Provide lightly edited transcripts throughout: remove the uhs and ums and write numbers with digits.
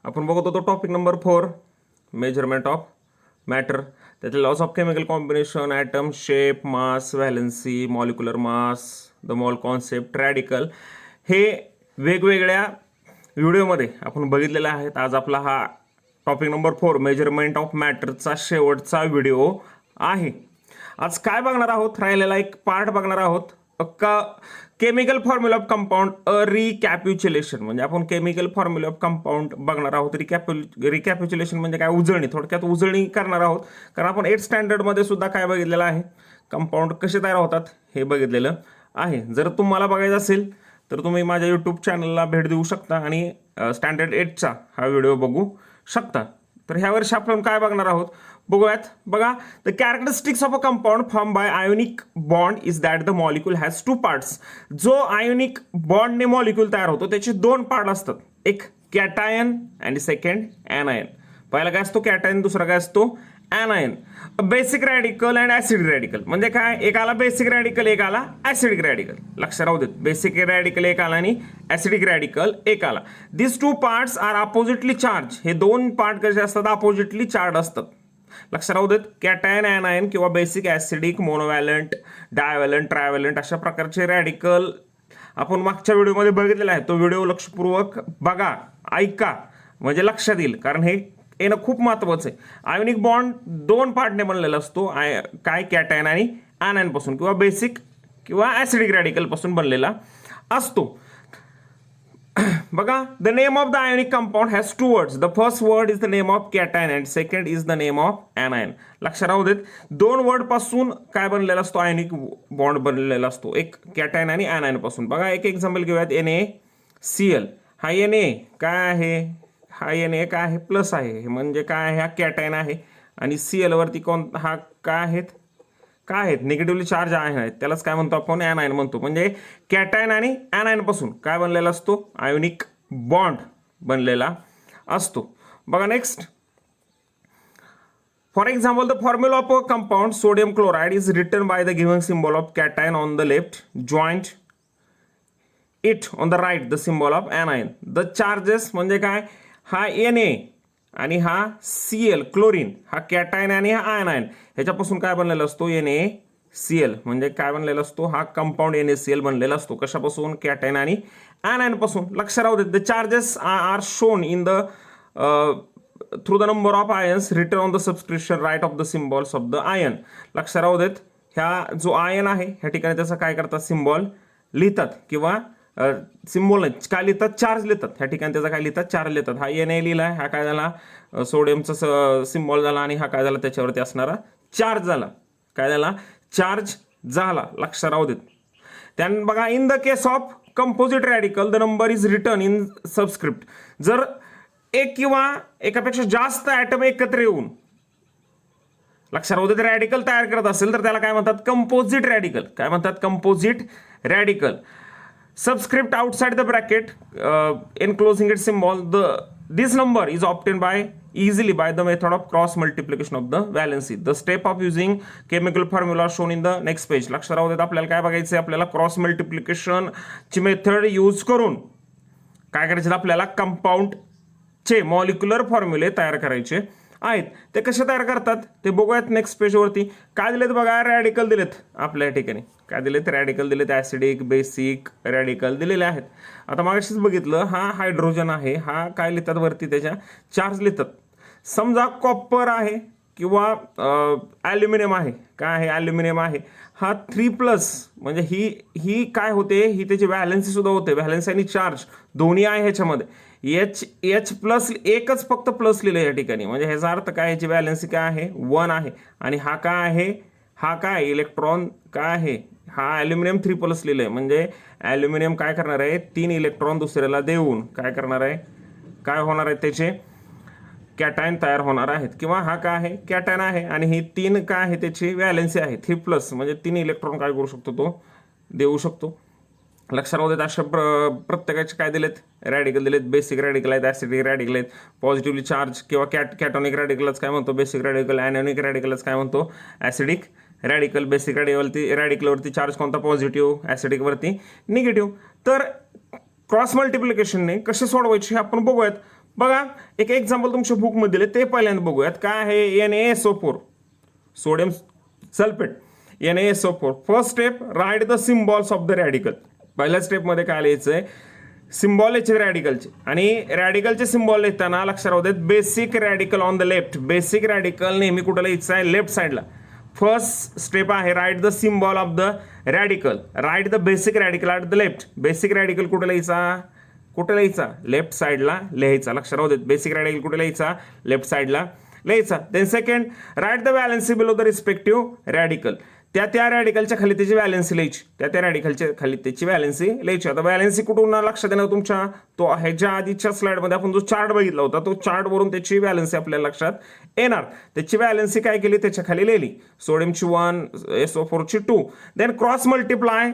आपण बघत होतो topic number 4 measurement of matter. त्याचे laws of chemical combination, atom shape, mass, valency, molecular mass, the mole concept, radical हे वेगवेगळ्या व्हिडिओमध्ये आपण बघितलेले आहेत. आज आपला हा टॉपिक नंबर 4 मेजरमेंट ऑफ मॅटरचा शेवटचा व्हिडिओ आहे. आज काय बघणार आहोत, राहिलेला एक पार्ट बघणार आहोत. Chemical formula of compound recapitulation. म्हणजे आपण केमिकल फॉर्म्युला ऑफ कंपाऊंड बघणार आहोत. रिकॅप्युच्युलेशन म्हणजे काय, उजळणी, थोडक्यात उजळणी करणार आहोत. कारण आपण 8th स्टँडर्डमध्ये सुद्धा काय बघितलेलं आहे, कंपाऊंड कसे तयार होतात हे बघितलेलं आहे. जर तुम्हाला बघायचं असेल तर तुम्ही माझ्या यूट्यूब चॅनलला भेट देऊ शकता आणि स्टँडर्ड 8चा हा व्हिडिओ बघू शकता. तर ह्या वर्षी आपण काय बघणार आहोत बघूयात. बघा, the characteristics of a compound form by ionic bond is that the molecule has 2 parts. जो आयोनिक बॉन्डने मॉलिक्यूल तयार होतो त्याचे 2 पार्ट असतात, एक कॅटायन आणि सेकंड ॲनायन. पहिला काय असतो कॅटायन, दुसरा काय असतो anion. Basic radical and acidic radical म्हणजे काय, एक आला बेसिक रॅडिकल, एक आला ऍसिडिक रॅडिकल. लक्षात राहू देत, बेसिक रॅडिकल एक आला आणि ऍसिडिक रॅडिकल एक आला. दिस 2 पार्ट्स आर अपोजिटली चार्ज. हे 2 पार्ट कसे असतात, अपोजिटली चार्ज असतात. लक्षात राहू देत, कॅटायन, ॲनायन किंवा बेसिक, ऍसिडिक, मोनोव्हॅलंट, डायव्हॅलंट, ट्रायव्हॅलंट अशा प्रकारचे रॅडिकल आपण मागच्या व्हिडिओमध्ये बघितलेला आहे. तो व्हिडिओ लक्षपूर्वक बघा, ऐका, म्हणजे लक्षात येईल. कारण हे येणं खूप महत्त्वाचं आहे. आयोनिक बॉन्ड 2 पार्टने बनलेला असतो, काय कॅटायन आणि ॲनायन पासून किंवा बेसिक किंवा ऍसिडिक रॅडिकल पासून बनलेला असतो. बघा, the name of the ionic compound has 2 words. The first word is the name of cation and second is the name of anion. लक्षात राहू देत, 2 वर्ड पासून काय बनलेला असतो, आयोनिक बॉन्ड बनलेला असतो, एक कॅटायन आणि ॲनायन पासून. बघा, एक एक्झाम्पल घेऊयात, NaCl. हा Na काय आहे, हा Na काय आहे, प्लस आहे, म्हणजे काय आहे, हा कॅटायन आहे. आणि Cl वरती हा काय आहेत निगेटिव्हली चार्ज आहेत, त्यालाच काय म्हणतो आपण, ॲनायन म्हणतो. म्हणजे कॅटायन आणि ॲनायन पासून काय बनलेला असतो, आयोनिक बॉन्ड बनलेला असतो. बघा next, for example the formula of a compound sodium chloride is written by the given symbol of cation on the left, joint it on the right the symbol of anion. The charges म्हणजे काय, हा Na आणि हा Cl chlorine, हा cation आणि हा ॲनायन, ह्याच्यापासून काय बनलेला असतो, NaCl. म्हणजे काय बनलेला असतो, हा कंपाऊंड NaCl बनलेला असतो. कशापासून, कॅटायन आणि ॲनायन पासून. लक्षात राहू देत, the charges are shown in the through the number of ions written on the subscription right of the symbols of the ion. लक्षात राहू देत, ह्या जो आयन आहे ह्या ठिकाणी त्याचा काय करतात, सिम्बॉल लिहितात किंवा सिम्बॉल नाही काय लिहितात, चार्ज लिहितात. ह्या ठिकाणी त्याचा काय लिहितात, चार्ज लिहितात. हा Na लिहिलाय, हा काय झाला, सोडियमचा सिम्बॉल झाला, आणि हा काय झाला, त्याच्यावरती असणारा चार्ज झाला. काय झाला, चार्ज झाला. लक्षात राहू देत. त्यानंतर बघा, in the case of composite radical the number is return in subscript. जर एक किंवा एकापेक्षा जास्त ॲटम एकत्र येऊन, लक्षात राहू देत, रॅडिकल तयार करत असेल तर त्याला काय म्हणतात, कंपोजिट रॅडिकल. काय म्हणतात, composite radical. Subscript outside the bracket enclosing its symbol. This number is obtained easily by the method of cross multiplication of the valency. The step of using chemical formula shown in the next page. लक्षात राहू देत, आपल्याला काय बघायचं आहे, आपल्याला cross multiplication ची method use करून काय करायचं, आपल्याला कंपाऊंडचे मॉलिक्युलर फॉर्म्युले तयार करायचे आहेत. ते कसे तयार करतात ते बघूयात नेक्स्ट पेजवरती. काय दिलेत बघा, रॅडिकल दिलेत आपल्या ठिकाणी. काय दिलेत, रॅडिकल दिलेत, ऍसिडिक, बेसिक रॅडिकल दिलेले आहेत. आता मागाशीच बघितलं, हा हायड्रोजन आहे, हा काय लिहितात वरती, त्याच्या चार्ज लिहितात. समजा कॉपर आहे किंवा ॲल्युमिनियम आहे, काय आहे, ॲल्युमिनियम आहे, हा 3+ म्हणजे ही काय होते, ही त्याची व्हॅलन्सी सुद्धा होते. व्हॅलन्सी आणि चार्ज दोन्ही आहे ह्याच्यामध्ये. H+ एकच फक्त प्लस लिहिलं या ठिकाणी, म्हणजे ह्याचा अर्थ काय, ह्याची व्हॅलन्सी काय आहे, 1 आहे. आणि हा काय आहे, हा काय इलेक्ट्रॉन काय आहे, हा ॲल्युमिनियम 3+ लिहिलंय. म्हणजे ॲल्युमिनियम काय करणार आहे, 3 इलेक्ट्रॉन दुसऱ्याला देऊन काय करणार आहे, काय होणार आहे, त्याचे कॅटायन तयार होणार आहेत. किंवा हा काय आहे, कॅटायन आहे आणि ही 3 काय आहे, त्याची व्हॅलन्सी आहे 3+, म्हणजे 3 इलेक्ट्रॉन काय करू शकतो, तो देऊ शकतो. लक्षात राहू देत, अशा प्रत्येकाचे काय दिलेत, रॅडिकल दिलेत. बेसिक रॅडिकल आहेत, ऍसिडिक रॅडिकल आहेत, पॉझिटिव्हली चार्ज किंवा कॅटोनिक रॅडिकलच काय म्हणतो, बेसिक रॅडिकल. ॲनोनिक रॅडिकलच काय म्हणतो, ऍसिडिक रॅडिकल. बेसिक रॅडिकलवरती चार्ज कोणता, पॉझिटिव्ह, ऍसिडिकवरती निगेटिव्ह. तर क्रॉस मल्टिप्लिकेशनने कसे सोडवायचे हे आपण बघूयात. बघा एक एक्झाम्पल तुमच्या बुकमध्ये दिले ते पहिल्यांदा बघूयात. काय आहे NaSO4 sodium sulphate NaSO4. First step right the symbols of the radical. पहिल्या स्टेपमध्ये काय लिहायचंय सिम्बॉल याचे रॅडिकलचे आणि रॅडिकलचे सिम्बॉल लिहिताना लक्षात राहू देत basic radical on the left. Basic radical नेहमी कुठं लिहायचं आहे लेफ्ट साईडला. फर्स्ट स्टेप आहे write the symbol of the radical. Write the basic radical at the left. Basic radical कुठं लिहायचा लेफ्ट साईडला लिहायचा. लक्षात राहू देत बेसिक रॅडिकल कुठे लिहायचा लेफ्ट साईडला लिहायचा. Then second write the valency below the respective radical. त्या रॅडिकलच्या खाली त्याची व्हॅलेन्सी लिहायची. त्या रॅडिकलच्या खाली त्याची व्हॅलेन्सी लिहायची. आता व्हॅलेन्सी कुठून लक्षात येणार तुमच्या तो ह्याच्या आधीच्या स्लाइडमध्ये आपण जो चार्ट बघितला होता तो चार्टवरून त्याची व्हॅलेन्सी आपल्याला लक्षात येणार. त्याची व्हॅलेन्सी काय केली त्याच्या खाली लिहिली. सोडियमची 1 SO4 ची 2. Then cross multiply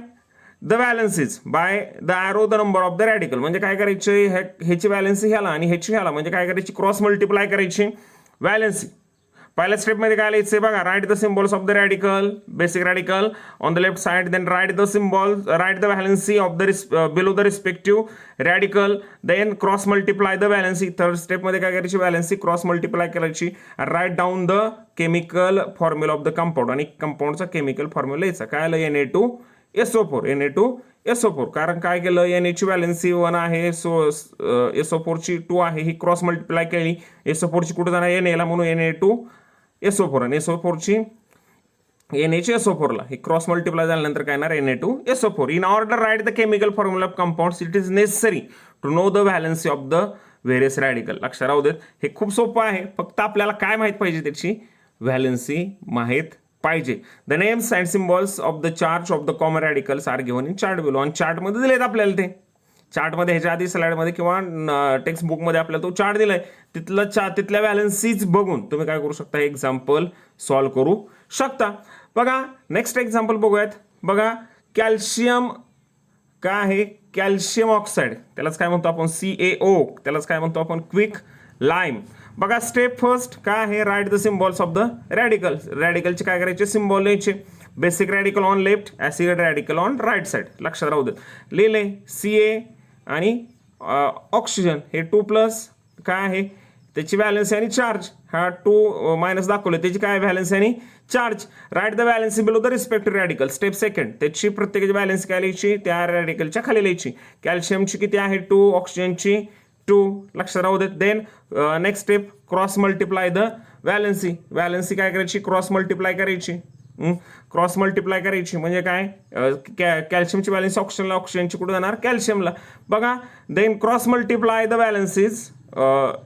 the valencies by the arrow the number of the radical. म्हणजे काय करायचे ह्याची व्हॅलेन्सी ह्याला आणि ह्याची ह्याला म्हणजे काय करायची क्रॉस मल्टिप्लाय करायची व्हॅलेन्सी. पहिल्या स्टेपमध्ये काय लिहायचं बघा write the symbols of the radical basic radical on the left side. Then write the valency of the below the respective radical. Then cross multiply the valency. Third स्टेपमध्ये काय करायची valency cross multiply करायची. Write down the chemical formula of the compound आणि कंपाऊंडचा chemical formula लिहायचा. काय आलं Na2SO4. कारण काय केलं Na ची व्हॅलेन्सी 1 आहे SO4 ची 2 आहे. ही क्रॉस मल्टिप्लाय केली. SO4 ची कुठे जाणार Na ला म्हणून Na2SO4 आणि SO4 ची Na ची SO4 ला ही क्रॉस मल्टिप्लाय झाल्यानंतर काय येणार Na2SO4. In order write the chemical formula of compounds it is necessary to know the valency of the various radical. लक्षात राहू देत हे खूप सोपं आहे. फक्त आपल्याला काय माहित पाहिजे त्याची व्हॅलेन्सी माहित पाहिजे. The names and symbols of the charge of the common radicals are given in chart below. आणि चार्टमध्ये दिलेत आपल्याला ते चार्टमध्ये ह्याच्या आधी स्लाइडमध्ये किंवा टेक्स्ट बुकमध्ये आपल्याला तो चार्ट दिलाय. तिथल्या व्हॅलेन्सीज बघून तुम्ही काय करू शकता एक्झाम्पल सॉल्व्ह करू शकता. बघा नेक्स्ट एक्झाम्पल बघूयात. बघा कॅल्शियम काय आहे कॅल्शियम ऑक्साईड त्यालाच काय म्हणतो आपण CaO. त्यालाच काय म्हणतो आपण क्विक लाईम. बघा स्टेप फर्स्ट काय आहे write the symbols of the radical. रॅडिकलचे काय करायचे सिम्बॉल लिहायचे. Basic radical on left acid radical on right side. लक्षात राहू देत लिहिले Ca आणि ऑक्सिजन हे 2+ काय आहे त्याची व्हॅलेन्सी आणि चार्ज. हा 2 मायनस दाखवले त्याची काय व्हॅलेन्सी आणि charge. Right the valency below the respective radical. Step second त्याची प्रत्येकाची व्हॅलेन्सी काय लिहायची त्या रॅडिकलच्या खाली लिहायची. कॅल्शियमची किती आहे 2 ऑक्सिजनची 2. लक्षात राहू देत. Then next step cross multiply the valency. Valency काय करायची क्रॉस मल्टिप्लाय करायची. क्रॉस मल्टिप्लाय करायची म्हणजे काय कॅल्शियमची व्हॅलेन्सी ऑक्सिजनला ऑक्सिजनची कुठे जाणार कॅल्शियमला. बघा then cross multiply the valencies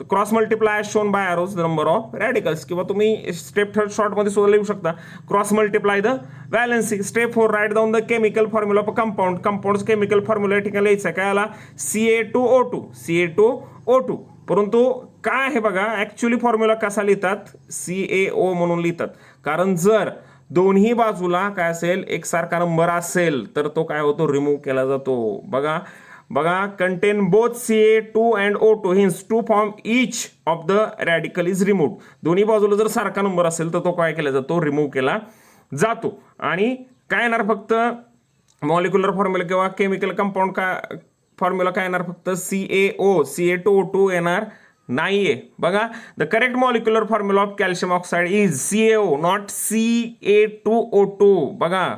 cross multiply shown by arrows the number of radicals. किंवा तुम्ही स्टेप थर्ड शॉर्टमध्ये सुद्धा लिहू शकता cross multiply the valency. Step 4 write down the chemical formula of compound. Compound chemical formula या ठिकाणी लिहायचा काय आला Ca2O2. परंतु काय आहे बघा ऍक्च्युअली फॉर्म्युला कसा लिहितात CaO म्हणून लिहितात. कारण जर दोन्ही बाजूला काय असेल एकसारखा नंबर असेल तर तो काय होतो रिमूव्ह केला जातो. बघा contain both Ca2 and O2 hence to form each of the radical is remove. दोन्ही बाजूला जर सारखा नंबर असेल तर तो काय केला जातो रिमूव्ह केला जातो. आणि काय येणार फक्त मॉलिक्युलर फॉर्म्युला किंवा केमिकल कंपाऊंड का फॉर्म्युला काय येणार फक्त Ca2O2 येणार नाहीये. बघा the correct molecular formula of calcium oxide is CaO not Ca2O2. बघा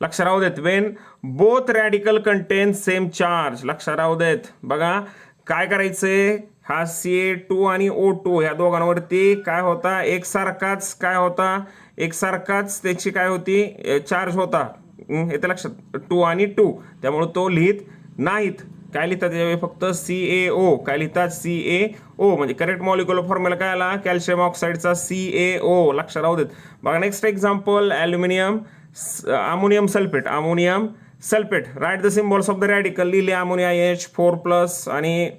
लक्षात राहू देत. Wien both radical content same charge. लक्षात राहू देत. बघा काय करायचंय हा Ca2 आणि O2 ह्या दोघांवरती काय होता एकसारखाच काय होता एकसारखाच त्याची काय होती चार्ज होता. येते लक्षात 2 आणि 2 त्यामुळे तो लिहित नाहीत. काय लिहितात त्यावेळी फक्त CaO. काय लिहितात CaO म्हणजे करेक्ट मॉलिक्युलर फॉर्म्युला काय आला कॅल्शियम ऑक्साईडचा CaO. लक्षात राहू देत. बघा next example ammonium sulphate. Right the symbols of the radical. लिहिले अमोनिया H4+ आणि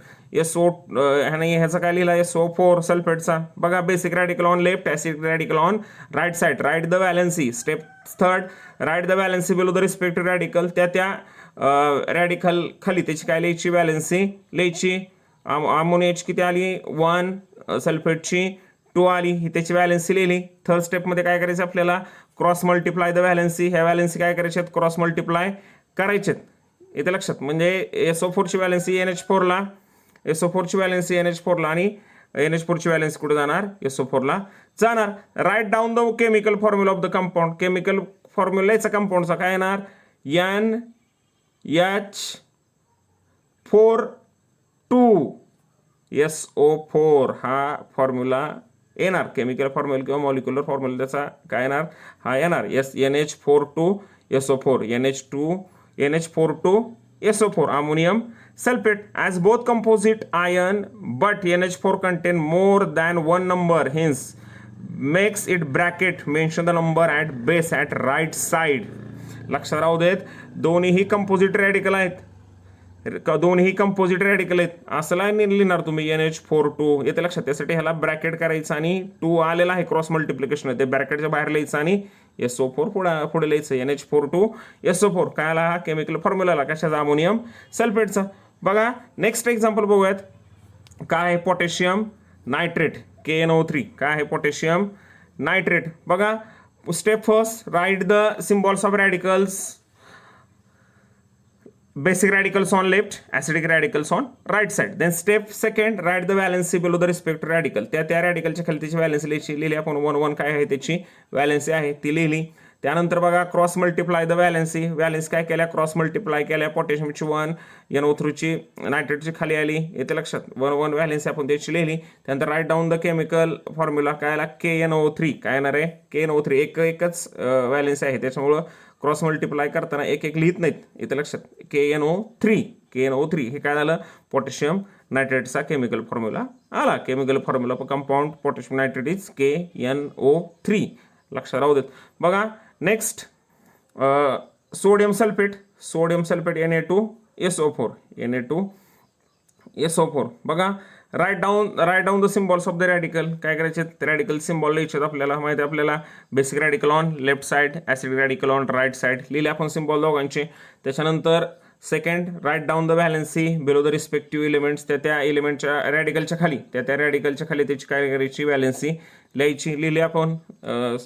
SO आणि ह्याचा काय लिहिला SO4 सल्फेटचा. बघा basic radical on left acid radical on right side. Write the valency. Step third write the valency below the respective radical. त्या radical खाली त्याची काय लिहायची व्हॅलेन्सी लिहायची. अमोनियाची किती आली 1 सल्फेटची 2 आली ही त्याची व्हॅलेन्सी लिहिली. थर्ड स्टेपमध्ये काय करायचं आपल्याला क्रॉस मल्टिप्लाय द व्हॅलेन्सी. ह्या व्हॅलेन्सी काय करायच्यात क्रॉस मल्टिप्लाय करायच्यात. येते लक्षात म्हणजे SO4 ची व्हॅलेन्सी NH4 ला SO4 ची व्हॅलेन्सी NH4 ला आणि NH4 ची व्हॅलेन्सी कुठे जाणार SO4 ला जाणार. Write down the chemical formula of the compound. Chemical formula याचा कंपाऊंडचा काय येणार NH4 हा फॉर्म्युला येणार. केमिकल फॉर्म्युला किंवा मॉलिक्युलर फॉर्म्युला त्याचा काय येणार हा येणार NH4 SO4 NH4 SO4 ammonium sulfate as both composite ion but NH4 contain more than one number, hence makes it bracket mention the number at base at right side. लक्षात राहू देत दोन्हीही composite radical आहेत. दोन्ही composite radical आहेत असं लिहिणार तुम्ही NH4 येते लक्षात. त्यासाठी ह्याला ब्रॅकेट करायचं आणि 2 आलेला आहे क्रॉस मल्टिप्लिकेशन ते ब्रॅकेटच्या बाहेर लिहायचं आणि SO4 पुढे लिहायचं NH4 SO4 काय आला हा केमिकल फॉर्म्युला कशाचा अमोनियम सल्फेटचा. बघा नेक्स्ट एक्झाम्पल बघूयात. काय आहे पोटॅशियम नायट्रेट KNO3. काय आहे पोटॅशियम नायट्रेट. बघा step first right the symbols of radicals. Basic radicals on left, acidic radicals on right side. Then step second, write the valency below the respective radical. त्या रॅडिकलच्या खाली त्याची valency लिहिली आपण 1 काय आहे त्याची व्हॅलेन्सी आहे ती लिहिली. त्यानंतर बघा cross multiply the valency. Valency काय केल्या क्रॉस मल्टिप्लाय केल्या. पोटॅशियमची 1 NO3 ची नायट्रेटची खाली आली येते लक्षात 1 व्हॅलेन्सी आपण त्याची लिहिली. त्यानंतर write down the chemical formula काय आला KNO3 काय येणार आहे KNO3 एकच व्हॅलेन्सी आहे त्याच्यामुळं क्रॉस मल्टिप्लाय करताना एक लिहित नाहीत इथे लक्षात. KNO3 हे काय झालं पोटॅशियम नायट्रेटचा केमिकल फॉर्म्युला आला. Chemical formula for compound potassium nitrate is KNO3 लक्षात राहू देत. बघा नेक्स्ट सोडियम सल्फेट Na2SO4 बघा write down the symbols of the radical. काय करायचे रॅडिकल सिम्बॉल लिहायचे आपल्याला माहिती आहे आपल्याला. Basic radical on left side acidic radical on right side लिहिले आपण सिम्बॉल दोघांचे. त्याच्यानंतर second write down the valency below the respective elements. त्या एलिमेंटच्या रॅडिकलच्या खाली त्या रॅडिकलच्या खाली त्याची काय करायची व्हॅलेन्सी लिहायची. लिहिली आपण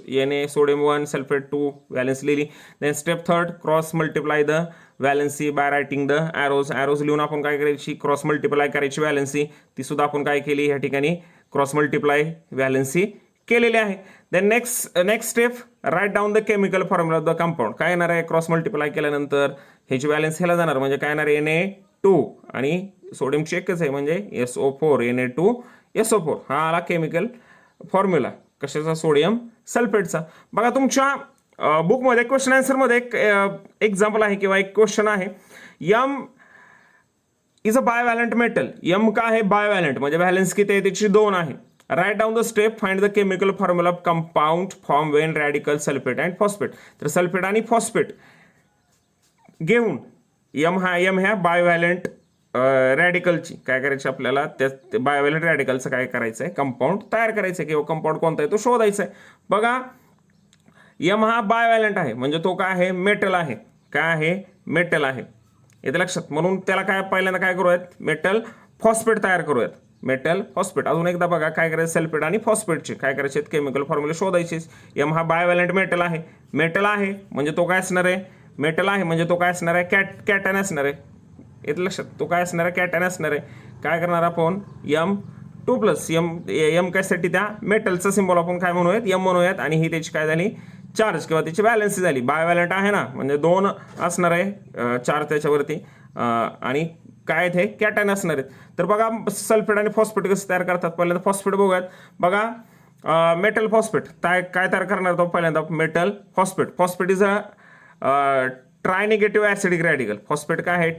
Na सोडियम 1 सल्फेट 2 व्हॅलेन्सी लिहिली. Then step third cross multiply the valency by writing the arrows लिहून आपण काय करायची क्रॉस मल्टिप्लाय करायची व्हॅलेन्सी ती सुद्धा आपण काय केली ह्या ठिकाणी क्रॉस मल्टिप्लाय व्हॅलेन्सी केलेली आहे. Then next step write down the chemical formula of the compound. काय येणार आहे क्रॉस मल्टिप्लाय केल्यानंतर ह्याची व्हॅलेन्सी ह्याला जाणार म्हणजे काय येणार Na2 आणि सोडियमची एकच आहे म्हणजे SO4 Na2SO4 हा आला केमिकल फॉर्म्युला कशाचा सोडियम सल्फेटचा. बघा तुमच्या बुकमध्ये क्वेश्चन आन्सरमध्ये एक एक्झाम्पल आहे किंवा एक क्वेश्चन आहे. M is a bivalent metal. M का आहे बायव्हॅलंट म्हणजे व्हॅलेन्स किती आहे त्याची 2 आहे. Write down the step find the chemical formula of compound form when radical sulphate and phosphate. तर सल्फेट आणि फॉस्फेट घेऊन M ह्या बायव्हॅलंट रॅडिकलची काय करायची आपल्याला त्या बायोव्हॅलंट रॅडिकलचं काय करायचं आहे कंपाऊंड तयार करायचं आहे किंवा कंपाऊंड कोणता आहे तो शोधायचा आहे. बघा M हा बायोव्हॅलंट आहे म्हणजे तो काय आहे मेटल आहे. काय आहे मेटल आहे येते लक्षात. म्हणून त्याला काय पहिल्यांदा काय करूयात मेटल फॉस्फेट तयार करूयात. मेटल फॉस्फेट अजून एकदा बघा काय करायचं सल्फेट आणि फॉस्फेटचे काय करायचे केमिकल फॉर्म्युला शोधायचे. M हा बायोव्हॅलंट मेटल आहे. मेटल आहे म्हणजे तो काय असणार आहे मेटल आहे म्हणजे तो काय असणार आहे कॅटॅन असणार आहे येते लक्षात. तो काय असणार आहे कॅटॅन असणार आहे. काय करणार आपण M2+ कायसाठी त्या मेटलचा सिम्बॉल आपण काय म्हणूयात M म्हणूयात आणि ही त्याची काय झाली चार्ज किंवा त्याची व्हॅलेन्सी झाली. बायोव्हॅलंट आहे ना म्हणजे 2 असणार आहे चार्ज त्याच्यावरती आणि काय ते कॅटॅन असणार आहेत. तर बघा सल्फेट आणि फॉस्फेट कसं तयार करतात पहिल्यांदा फॉस्फेट बघूयात. बघा मेटल फॉस्फेट काय तयार करणार तो पहिल्यांदा metal phosphate is a try negative acidic radical. Phosphate काय आहे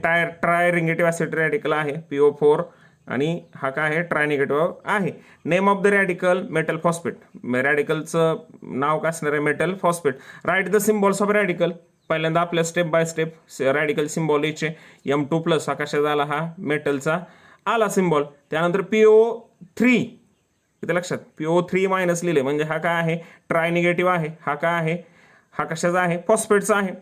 ट्राय निगेटिव्ह ॲसिड रॅडिकल आहे PO4 आणि हा काय आहे ट्राय निगेटिव्ह आहे. Name of the radical metal phosphate. रॅडिकलचं नाव काय असणार आहे metal phosphate. Write the symbols of radical. पहिल्यांदा आपल्या step by step radical symbol याचे M2+ हा कशाचा आला हा मेटलचा आला सिम्बॉल. त्यानंतर PO3 इथे लक्षात PO3- लिहिले म्हणजे हा काय आहे ट्राय निगेटिव्ह आहे. हा काय आहे हा कशाचा आहे फॉस्फेटचा आहे.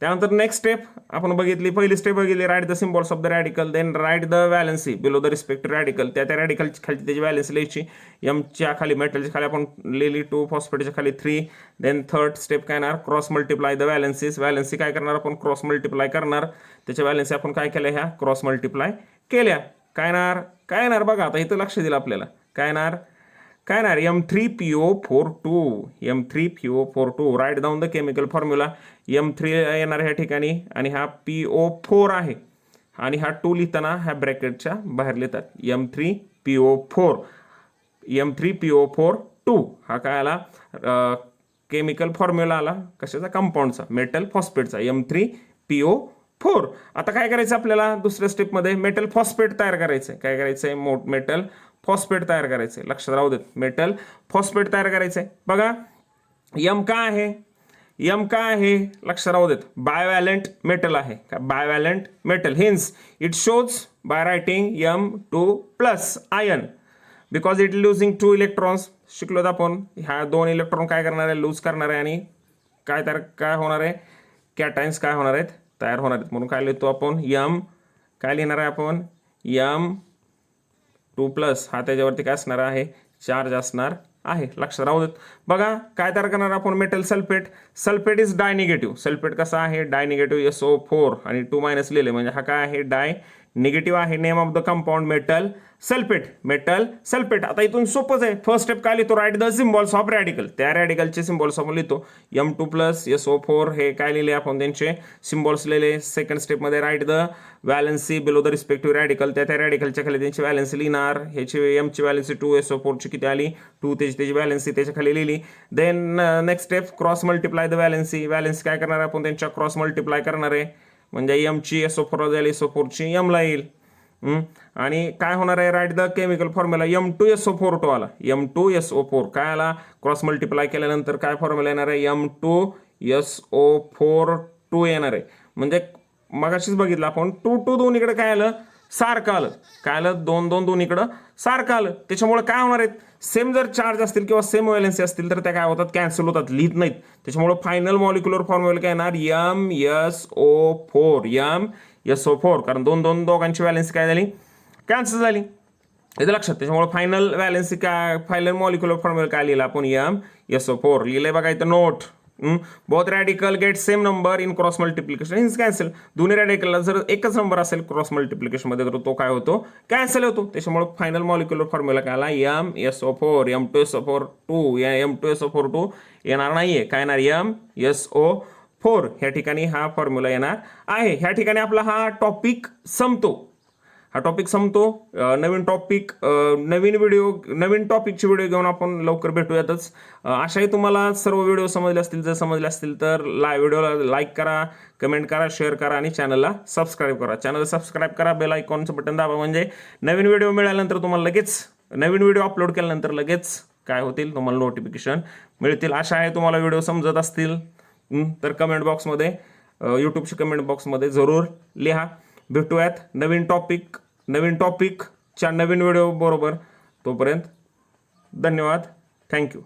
त्यानंतर नेक्स्ट स्टेप आपण बघितली पहिली स्टेप बघितली write the symbols of the radical. Then write the valency below the respective radical. त्या रॅडिकलची खाली त्याची व्हॅलेन्सी लिहायची. Mच्या खाली मेटलच्या खाली आपण लिहिली 2 फॉस्फेटच्या खाली 3. देन थर्ड स्टेप काय येणार क्रॉस मल्टिप्लाय द व्हॅलेन्सी काय करणार आपण क्रॉस मल्टिप्लाय करणार त्याच्या व्हॅलेन्सी आपण काय केल्या ह्या क्रॉस मल्टिप्लाय केल्या. काय येणार काय येणार बघा आता इथं लक्ष दिलं आपल्याला काय येणार M3PO42 M3PO42 write down the chemical formula M3 येणार ह्या ठिकाणी आणि हा PO4 आहे आणि हा 2 लिहिताना ह्या ब्रॅकेटच्या बाहेर लिहितात M3PO4 हा काय आला केमिकल फॉर्म्युला आला कशाचा कंपाऊंडचा मेटल फॉस्फेटचा M3PO4 आता काय करायचं आपल्याला दुसऱ्या स्टेपमध्ये मेटल फॉस्फेट तयार करायचंय काय करायचंय मेटल फॉस्फेट तयार करायचंय लक्षात राहू देत मेटल फॉस्फेट तयार करायचंय बघा M काय आहे लक्षात राहू देत बायव्हॅलेंट मेटल आहे का bivalent metal hence it shows by writing M2+ ion because it losing 2 electrons शिकलो आपण ह्या 2 इलेक्ट्रॉन काय करणार आहे लूज करणार आहे आणि काय होणार आहे कॅटायन्स काय होणार आहेत तयार होणार आहेत म्हणून काय लिहितो आपण काय लिहिणार आहे आपण M2+ हा त्याच्यावरती काय असणार आहे चार्ज असणार आहे लक्षात राहू देत बघा काय तयार करणार आपण metal sulphate is di negative sulphate कसा आहे डाय निगेटिव्ह SO4 आणि 2- लिहिले म्हणजे हा काय आहे डाय निगेटिव्ह आहे name of the compound metal sulphate आता इथून सोपंच आहे फर्स्ट स्टेप काय लिहितो right the symbols of radical त्या रॅडिकलचे सिम्बॉल्स आपण लिहितो M2+ SO4 हे काय लिहिले आपण त्यांचे सिम्बॉल्स लिहिले सेकंड स्टेपमध्ये right the valency below the respective radical त्या रॅडिकलच्या खाली त्यांची व्हॅलेन्सी लिहिणार ह्याची ची व्हॅलेन्सी 2 SO4 ची किती आली 2 त्याची व्हॅलेन्सी त्याच्या खाली लिहिली then next step cross multiply the valency काय करणार आपण त्यांच्या क्रॉस मल्टिप्लाय करणार आहे म्हणजे M ची SO4 जाईल SO4 ची M ला येईल आणि काय होणार आहे write the chemical formula M2SO4 आला M2SO4 काय आला क्रॉस मल्टिप्लाय केल्यानंतर काय फॉर्म्युला येणार आहे M2SO4 येणार आहे म्हणजे मगाशीच बघितलं आपण 2 दोन्हीकडे काय आलं सारखं आलं काय आलं 2 दोन्हीकडं सारखं आलं त्याच्यामुळे काय होणार आहेत सेम जर चार्ज असतील किंवा सेम व्हॅलेन्सी असतील तर त्या काय होतात कॅन्सल होतात लिहित नाहीत त्याच्यामुळे फायनल मॉलिक्युलर फॉर्म्युला काय येणार MSO4 कारण दोघांची व्हॅलेन्सी काय झाली कॅन्सल झाली इथे लक्षात त्याच्यामुळे फायनल व्हॅलेन्सी काय फायनल मॉलिक्युलर फॉर्म्युला काय लिहिला आपण MSO4 लिहिलंय बघा इथं note both radical get same number in cross multiplication hence cancel दोन्ही रॅडिकलला जर एकच नंबर असेल क्रॉस मल्टिप्लिकेशन मध्ये तर तो काय होतो कॅन्सल होतो त्याच्यामुळे फायनल मॉलिक्युलर फॉर्म्युला काय आला MSO4 M2SO4 येणार नाहीये काय येणार MSO4 ह्या ठिकाणी हा फॉर्म्युला येणार आहे ह्या ठिकाणी आपला हा टॉपिक संपतो नवीन टॉपिकचे व्हिडिओ घेऊन आपण लवकर भेटूयातच अशाही तुम्हाला सर्व व्हिडिओ समजले असतील तर व्हिडिओला लाईक करा कमेंट करा शेअर करा आणि चॅनलला सबस्क्राईब करा बेल आयकॉनचं बटन दाबा म्हणजे नवीन व्हिडिओ मिळाल्यानंतर तुम्हाला लगेच नवीन व्हिडिओ अपलोड केल्यानंतर लगेच काय होतील तुम्हाला नोटिफिकेशन मिळतील आशा आहे तुम्हाला व्हिडिओ समजत असतील तर कमेंट बॉक्समध्ये यूट्यूबच्या कमेंट बॉक्समध्ये जरूर लिहा भेटूयात नवीन टॉपिकच्या नवीन व्हिडिओ बरोबर तोपर्यंत धन्यवाद थँक्यू